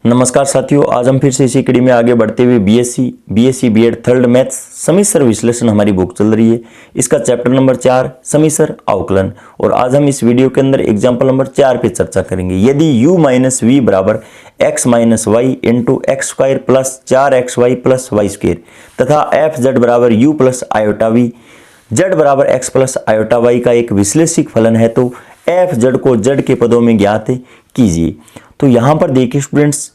नमस्कार साथियों, आज हम फिर से इसी कड़ी में आगे बढ़ते हुए बीएससी बीएड थर्ड मैथ्स समीसर विश्लेषण हमारी बुक चल रही है। इसका चैप्टर नंबर 4 समीसर अवकलन, और आज हम इस वीडियो के अंदर एग्जाम्पल नंबर 4 पे चर्चा करेंगे। यदि u माइनस वी बराबर x minus Y into X square plus 4xy plus Y square तथा एफ जेड बराबर U plus iota V Z बराबर एक्स प्लस आयोटा वाई का एक विश्लेषिक फलन है तो एफ जेड को जेड के पदों में ज्ञात कीजिए। तो यहाँ पर देखिए स्टूडेंट्स,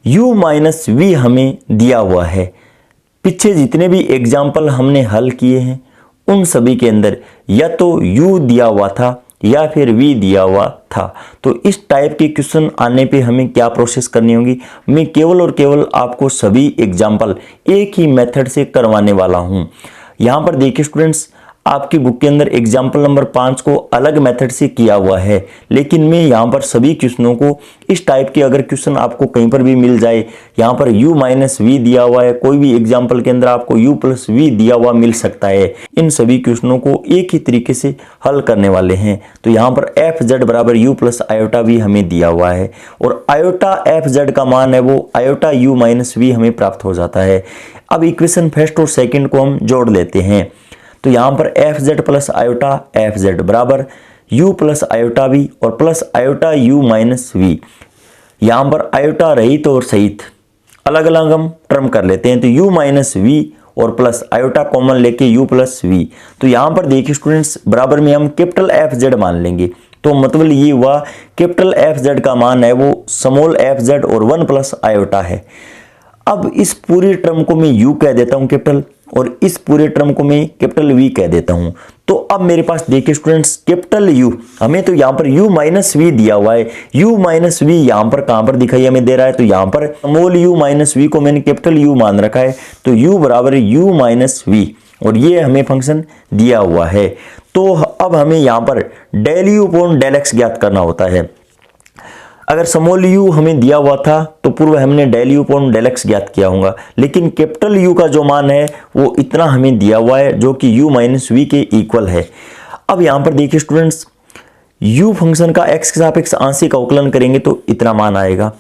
u माइनस वी हमें दिया हुआ है। पीछे जितने भी एग्जाम्पल हमने हल किए हैं उन सभी के अंदर या तो u दिया हुआ था या फिर v दिया हुआ था। तो इस टाइप के क्वेश्चन आने पे हमें क्या प्रोसेस करनी होगी, मैं केवल और केवल आपको सभी एग्जाम्पल एक ही मेथड से करवाने वाला हूँ। यहाँ पर देखिए स्टूडेंट्स, आपकी बुक के अंदर एग्जाम्पल नंबर 5 को अलग मेथड से किया हुआ है, लेकिन मैं यहाँ पर सभी क्वेश्चनों को इस टाइप के अगर क्वेश्चन आपको कहीं पर भी मिल जाए, यहाँ पर u माइनस वी दिया हुआ है, कोई भी एग्जाम्पल के अंदर आपको u प्लस वी दिया हुआ मिल सकता है, इन सभी क्वेश्चनों को एक ही तरीके से हल करने वाले हैं। तो यहाँ पर एफ जेड बराबर u प्लस आयोटा वी हमें दिया हुआ है और आयोटा एफ जेड का मान है वो आयोटा u माइनस वी हमें प्राप्त हो जाता है। अब इक्वेशन फर्स्ट और सेकेंड को हम जोड़ लेते हैं। तो यहाँ पर F Z plus iota F Z बराबर u प्लस आयोटा वी और plus iota u minus V. यहाँ पर आयोटा रहित और सहित अलग अलग हम टर्म कर लेते हैं। तो u माइनस वी और प्लस आयोटा कॉमन लेके u प्लस वी। तो यहाँ पर देखिए स्टूडेंट्स, बराबर में हम कैपिटल एफ जेड मान लेंगे। तो मतलब ये हुआ कैपिटल एफ जेड का मान है वो स्मॉल एफ जेड और 1 प्लस आयोटा है। अब इस पूरी टर्म को मैं u कह देता हूँ कैपिटल, और इस पूरे टर्म को मैं कैपिटल v कह देता हूं। तो अब मेरे पास देखिए स्टूडेंट्स, कैपिटल u हमें तो यहां पर u माइनस वी दिया हुआ है। u माइनस वी यहां पर कहां पर दिखाई हमें दे रहा है, तो यहां पर स्मॉल u माइनस वी को मैंने कैपिटल u मान रखा है। तो u बराबर u माइनस वी और ये हमें फंक्शन दिया हुआ है। तो अब हमें यहां पर del u upon del x ज्ञात करना होता है। अगर स्मॉल u हमें दिया हुआ था तो पूर्व हमने del u upon del x ज्ञात किया होगा, लेकिन कैपिटल u का जो मान है वो इतना हमें दिया हुआ है जो कि u माइनस वी के इक्वल है। अब यहाँ पर देखिए स्टूडेंट्स, u फंक्शन का x के सापेक्ष आंशिक अवकलन करेंगे तो इतना मान आएगा,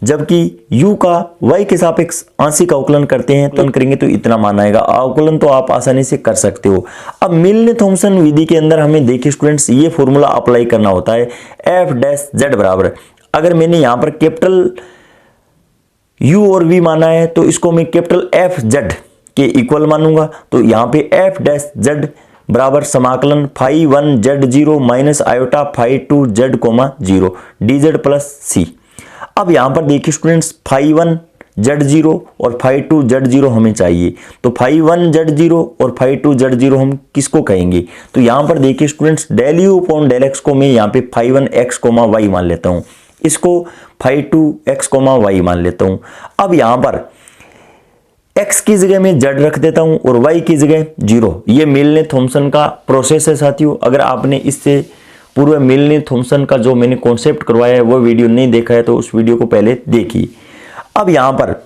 जबकि u का y के सापेक्ष आंशिक अवकलन करते हैं तो करेंगे तो इतना मान आएगा। अवकलन तो आप आसानी से कर सकते हो। अब मिलने थॉमसन विधि के अंदर हमें देखिए स्टूडेंट्स ये फॉर्मूला अप्लाई करना होता है, एफ डैश जेड बराबर, अगर मैंने यहाँ पर कैपिटल u और v माना है तो इसको मैं कैपिटल एफ जेड के इक्वल मानूंगा। तो यहाँ पे एफ डैश जेड बराबर समाकलन phi 1 Z 0 minus iota phi 2 Z comma 0 D Z plus C. अब यहाँ पर देखिए स्टूडेंट्स, फाई 1 जेड 0 और फाई 2 जेड 0 हमें चाहिए। तो फाई 1 जेड 0 और फाई 2 जेड 0 हम किसको कहेंगे, तो यहाँ पर देखिए students, del u upon del x को मैं यहाँ पे फाई 1 x कोमा वाई मान लेता हूँ, इसको फाई 2 x कोमा वाई मान लेता हूं। अब यहां पर x की जगह में z रख देता हूं और y की जगह 0। ये मिलने थॉमसन का प्रोसेस है साथियों। अगर आपने इससे पूर्व मिलने थॉमसन का जो मैंने कॉन्सेप्ट करवाया है वो वीडियो नहीं देखा है तो उस वीडियो को पहले देखिए। अब यहां पर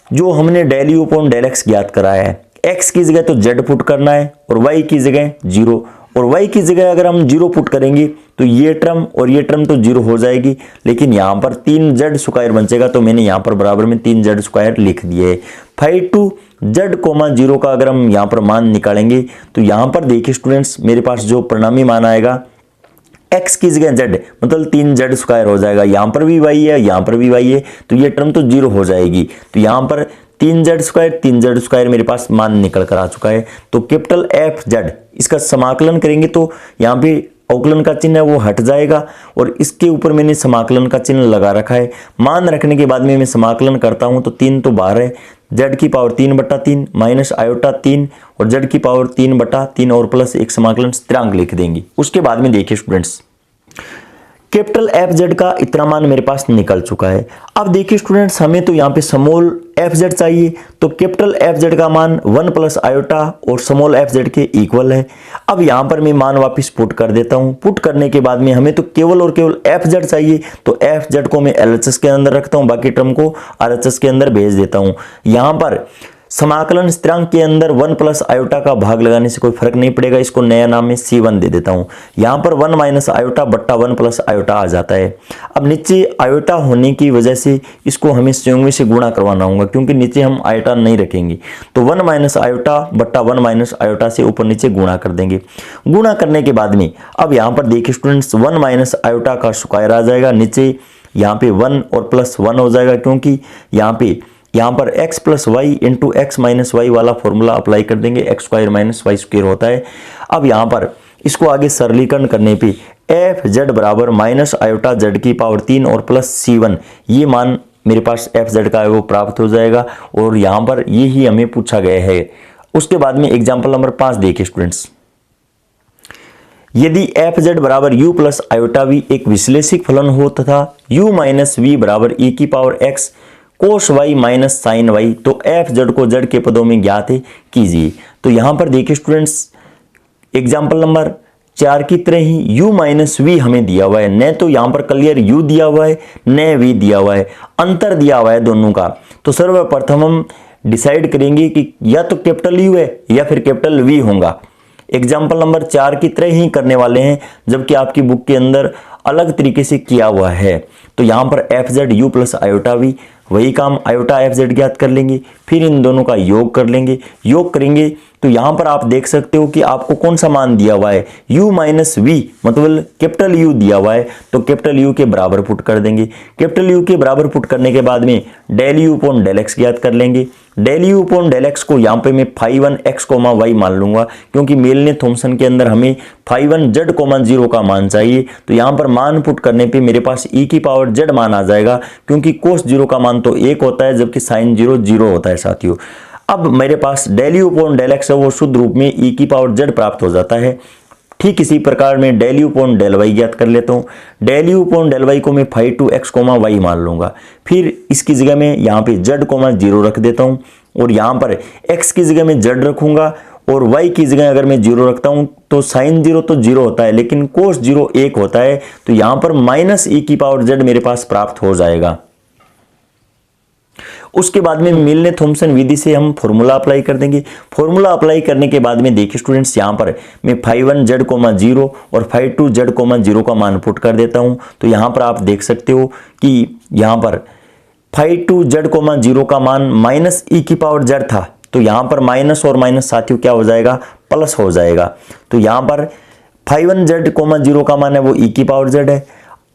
जो हमने del u upon del x ज्ञात कराया है, x की जगह तो z पुट करना है और y की जगह 0, और y की जगह अगर हम 0 पुट करेंगे तो ये टर्म और ये टर्म तो 0 हो जाएगी, लेकिन यहाँ पर 3z स्क्वायर बचेगा। तो मैंने यहाँ पर बराबर में 3z स्क्वायर लिख दिए। फाई 2 z कोमा 0 का अगर हम यहाँ पर मान निकालेंगे तो यहाँ पर देखिए स्टूडेंट्स, मेरे पास जो परिणामी मान आएगा x की जगह z मतलब 3z स्क्वायर हो जाएगा। यहाँ पर भी y है, यहाँ पर भी y है, तो ये टर्म तो 0 हो जाएगी। तो यहाँ पर 3z स्क्वायर मेरे पास मान निकल कर आ चुका है। तो कैपिटल एफ जेड इसका समाकलन करेंगे तो यहाँ पे अवकलन का चिन्ह है वो हट जाएगा और इसके ऊपर मैंने समाकलन का चिन्ह लगा रखा है। मान रखने के बाद में मैं समाकलन करता हूँ तो 3 तो बाहर है, z की पावर 3/3 माइनस आयोटा 3 और z की पावर 3/3 और प्लस एक समाकलन स्थिरांक लिख देंगे। उसके बाद में देखिए स्टूडेंट्स, कैपिटल एफ जेड का इतना मान मेरे पास निकल चुका है। अब देखिए स्टूडेंट्स, हमें तो यहाँ पे स्मॉल एफ जेड चाहिए, तो कैपिटल एफ जेड का मान 1 प्लस आयोटा और स्मॉल एफ जेड के इक्वल है। अब यहाँ पर मैं मान वापस पुट कर देता हूँ। पुट करने के बाद में हमें तो केवल और केवल एफ जेड चाहिए, तो एफ जेड को मैं एल एच एस के अंदर रखता हूँ, बाकी टर्म को आर एच एस के अंदर भेज देता हूँ। यहाँ पर समाकलन स्थिरांक के अंदर 1 प्लस आयोटा का भाग लगाने से कोई फर्क नहीं पड़ेगा, इसको नया नाम में C1 दे देता हूं। यहां पर 1 माइनस आयोटा बट्टा 1 प्लस आयोटा आ जाता है। अब नीचे आयोटा होने की वजह से इसको हमें संयुग्मी से गुणा करवाना होगा, क्योंकि नीचे हम आयोटा नहीं रखेंगे। तो 1 माइनस आयोटा बट्टा 1 माइनस आयोटा से ऊपर नीचे गुणा कर देंगे। गुणा करने के बाद में अब यहाँ पर देखिए स्टूडेंट्स, 1 माइनस आयोटा का स्क्वायर आ जाएगा, नीचे यहाँ पे 1 और प्लस 1 हो जाएगा, क्योंकि यहाँ पर x plus Y into X minus Y वाला फॉर्मूला अप्लाई कर देंगे, X square minus Y square होता है। अब यहाँ पर इसको आगे सरलीकरण करने पे एफ जेड बराबर माइनस आयोटा जेड की पावर 3 और प्लस C1, ये मान मेरे पास एफ जेड का है वो प्राप्त हो जाएगा, और यहाँ पर ये ही हमें पूछा गया है। उसके बाद में एग्जाम्पल नंबर 5 देखिए स्टूडेंट्स, यदि एफ जेड बराबर यू प्लस आयोटा वी एक विश्लेषिक फलन हो तथा u माइनस वी बराबर e की पावर x कोस y माइनस साइन y, तो एफ जेड को जेड के पदों में ज्ञात कीजिए। तो यहां पर देखिए स्टूडेंट्स, एग्जाम्पल नंबर 4 की तरह ही u माइनस वी हमें दिया हुआ है, न तो यहां पर क्लियर u दिया हुआ है न v दिया हुआ है, अंतर दिया हुआ है दोनों का। तो सर्वप्रथम हम डिसाइड करेंगे कि या तो कैपिटल U है या फिर कैपिटल V होगा। एग्जाम्पल नंबर 4 की तरह ही करने वाले हैं, जबकि आपकी बुक के अंदर अलग तरीके से किया हुआ है। तो यहाँ पर F Z U plus iota V, वही काम आयोटा एफ जेड ज्ञात कर लेंगे, फिर इन दोनों का योग कर लेंगे। योग करेंगे तो यहाँ पर आप देख सकते हो कि आपको कौन सा मान दिया हुआ है, u माइनस वी, मतलब कैपिटल U दिया हुआ है, तो कैपिटल U के बराबर पुट कर देंगे। कैपिटल U के बराबर पुट करने के बाद में del u upon del X ज्ञात कर लेंगे। Del u upon del X को यहाँ पे मैं φ1 x, y मान लूंगा, क्योंकि मेलने थॉमसन के अंदर हमें φ1 z, 0 का मान चाहिए। तो यहाँ पर मान पुट करने पे मेरे पास e की पावर z मान आ जाएगा, क्योंकि कोस 0 का मान तो 1 होता है, जबकि साइन 0 0 होता है साथियों। अब मेरे पास del u upon del X है वो शुद्ध रूप में e की पावर z प्राप्त हो जाता है। ठीक इसी प्रकार मैं del u upon del y ज्ञात कर लेता हूँ। Del u upon del y को मैं φ2 x, y मान लूंगा, फिर इसकी जगह में यहाँ पे z, 0 रख देता हूँ, और यहाँ पर x की जगह में z रखूंगा, और y की जगह अगर मैं 0 रखता हूँ तो साइन 0 तो 0 होता है, लेकिन कोस 0 1 होता है। तो यहाँ पर माइनस e की पावर z मेरे पास प्राप्त हो जाएगा। उसके बाद में मिलने थॉमसन विधि से हम फॉर्मूला अप्लाई कर देंगे। फॉर्मूला अप्लाई करने के बाद में देखिए स्टूडेंट्स, यहाँ पर मैं φ1 z, 0 और φ2 z, 0 का मान पुट कर देता हूँ। तो यहाँ पर आप देख सकते हो कि यहाँ पर φ2 z, 0 का मान माइनस e की पावर z था, तो यहाँ पर माइनस और माइनस साथियों क्या हो जाएगा, प्लस हो जाएगा। तो यहाँ पर φ1 z, 0 का मान है वो e की पावर z है।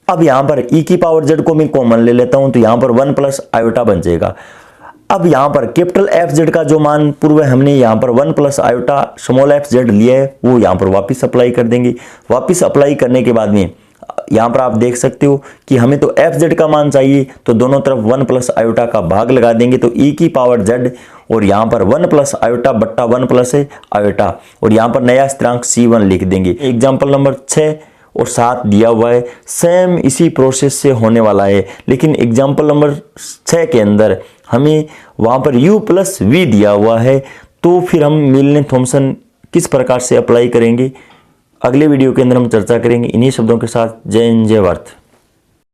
अब यहाँ पर e की पावर z को मैं कॉमन ले लेता हूँ, तो यहाँ पर 1 प्लस आयोटा बन जाएगा। अब यहाँ पर कैपिटल एफ जेड का जो मान पूर्व हमने यहाँ पर 1 plus iota small F Z लिया है, वो यहाँ पर वापस अप्लाई कर देंगे। वापस अप्लाई करने के बाद में यहाँ पर आप देख सकते हो कि हमें तो एफ जेड का मान चाहिए, तो दोनों तरफ 1 प्लस आयोटा का भाग लगा देंगे, तो e की पावर z, और यहाँ पर 1 प्लस आयोटा बट्टा 1 प्लस आयोटा, और यहाँ पर नया स्थिरांक C1 लिख देंगे। एग्जाम्पल नंबर 6 और 7 दिया हुआ है, सेम इसी प्रोसेस से होने वाला है, लेकिन एग्जाम्पल नंबर 6 के अंदर हमें वहाँ पर u प्लस वी दिया हुआ है। तो फिर हम मिलने थॉमसन किस प्रकार से अप्लाई करेंगे, अगले वीडियो के अंदर हम चर्चा करेंगे। इन्हीं शब्दों के साथ जय हिंद, जय भारत।